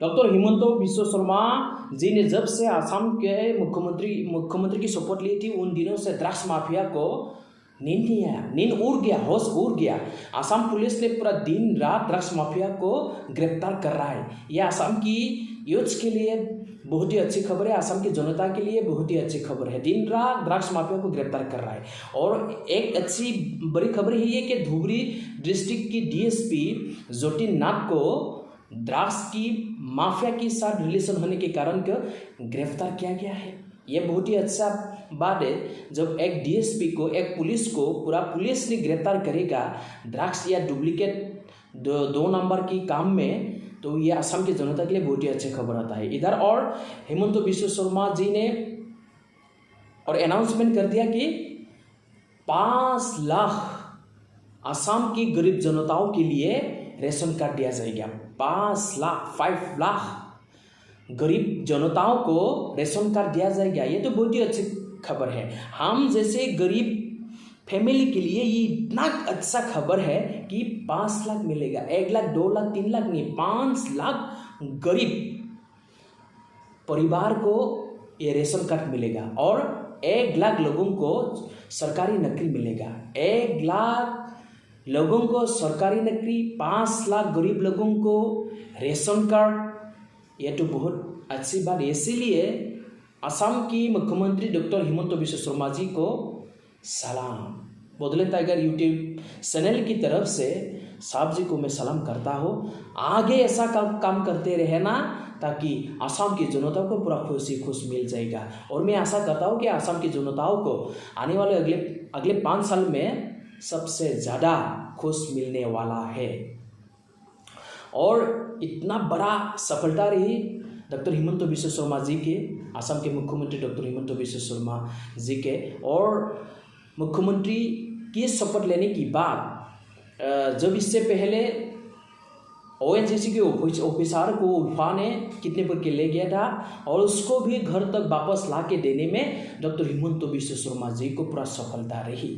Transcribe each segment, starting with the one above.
Doctor Himanta Biswa Sharma ji ने जब से असम के मुख्यमंत्री की शपथ ली थी, उन दिनों से ड्रग्स माफिया को नींद नहीं आया, नींद उड़ गया, होश उड़ गया। असम पुलिस ने पूरा दिन रात ड्रग्स माफिया को गिरफ्तार कर रहा है। यह असम की यूथ्स के लिए बहुत ही अच्छी खबर है, असम की जनता के लिए बहुत ही अच्छी खबर है। दिन रात ड्रग्स माफिया को गिरफ्तार कर रहा है। और एक अच्छी बड़ी खबर है ये कि धुबरी डिस्ट्रिक्ट की डीएसपी ज्योति नाथ को ड्रग्स की माफिया के साथ रिलेशन होने के कारण गिरफ्तार किया गया है। यह बहुत ही अच्छा बात है जब एक डीएसपी को, एक पुलिस को, पूरा पुलिस ने गिरफ्तार करेगा ड्रग्स या डुप्लीकेट दो नंबर की काम में, तो ये असम की जनता के लिए बहुत ही अच्छी खबर आता है। इधर और हिमंत बिश्व शर्मा जी ने और अनाउंसमेंट कर दिया कि 5 लाख असम की गरीब जनताओं के लिए रेशन कार्ड दिया जाएगा। 5 लाख गरीब जनताओं को रेशन कार्ड दिया जाएगा। ये तो बहुत ही अच्छी खबर है। हम जैसे गरीब फैमिली के लिए ये इतना अच्छा खबर है कि 5 लाख मिलेगा। 1 लाख, 2 लाख, 3 लाख नहीं, 5 लाख गरीब परिवार को ये रेशन कार्ड मिलेगा। और 1 लाख लोगों को सरकारी नौकरी मिलेगा। 1 लाख लोगों को सरकारी नौकरी, 5 लाख गरीब लोगों को रेशन कार्ड, ये तो बहुत अच्छी बात है। इसीलिए असम की मुख्यमंत्री डॉक्टर हिमंत बिश्व शर्मा जी को सलाम। बदले टाइगर यूट्यूब चैनल की तरफ से साहब जी को मैं सलाम करता हूँ। आगे ऐसा काम करते रहना ताकि असम की जनता को पूरा खुश मिल जाएगा। और मैं आशा करता हूँ कि असम की जनताओं को आने वाले अगले 5 साल में सबसे ज़्यादा खुश मिलने वाला है। और इतना बड़ा सफलता रही डॉक्टर हिमंत बिश्व शर्मा जी के, असम के मुख्यमंत्री डॉक्टर हिमंत बिश्व शर्मा जी के। और मुख्यमंत्री की शपथ लेने की बाद जब इससे पहले ओएनजीसी के ऑफिसर को उल्फा ने किडनैप के ले गया था और उसको भी घर तक वापस ला के देने में डॉक्टर हिमंत बिश्व शर्मा जी को पूरा सफलता रही,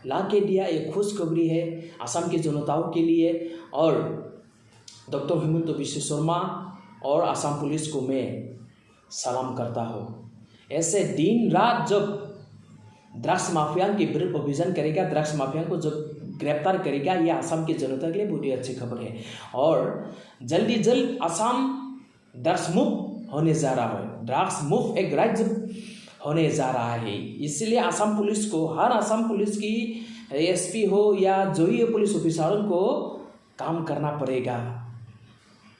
ला के दिया। एक खुशखबरी है असम की जनताओं के लिए। और डॉक्टर हिमंत बिश्व शर्मा और असम पुलिस को मैं सलाम करता हूँ। ऐसे दिन रात जब ड्रग्स माफिया के विरुद्ध अभियान करेगा, ड्रग्स माफिया को जब गिरफ्तार करेगा, यह असम की जनता के लिए बहुत ही अच्छी खबर है। और जल्दी जल्द असम ड्रग्स मुक्त होने जा रहा है, ड्रग्स मुक्त एक राज्य होने जा रहा है। इसलिए असम पुलिस को, हर असम पुलिस की एसपी हो या जो ही पुलिस ऑफिसरों को काम करना पड़ेगा।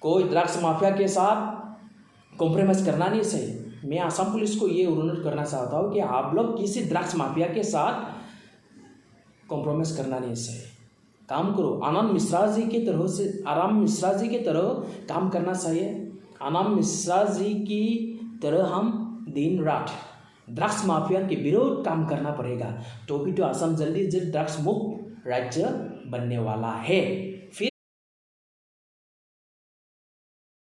कोई ड्रग्स माफिया के साथ कॉम्प्रोमाइज़ करना नहीं सही। मैं असम पुलिस को ये अनुरोध करना चाहता हूँ कि आप लोग किसी ड्रग्स माफिया के साथ कॉम्प्रोमाइज़ करना नहीं सही। काम करो, आनंद मिश्रा जी की तरह से, आराम मिश्रा जी की तरह काम करना चाहिए। आनंद मिश्रा जी की तरह हम दिन रात ड्रग्स माफिया के विरोध काम करना पड़ेगा, तो भी तो असम जल्दी जल्द ड्रग्स मुक्त राज्य बनने वाला है।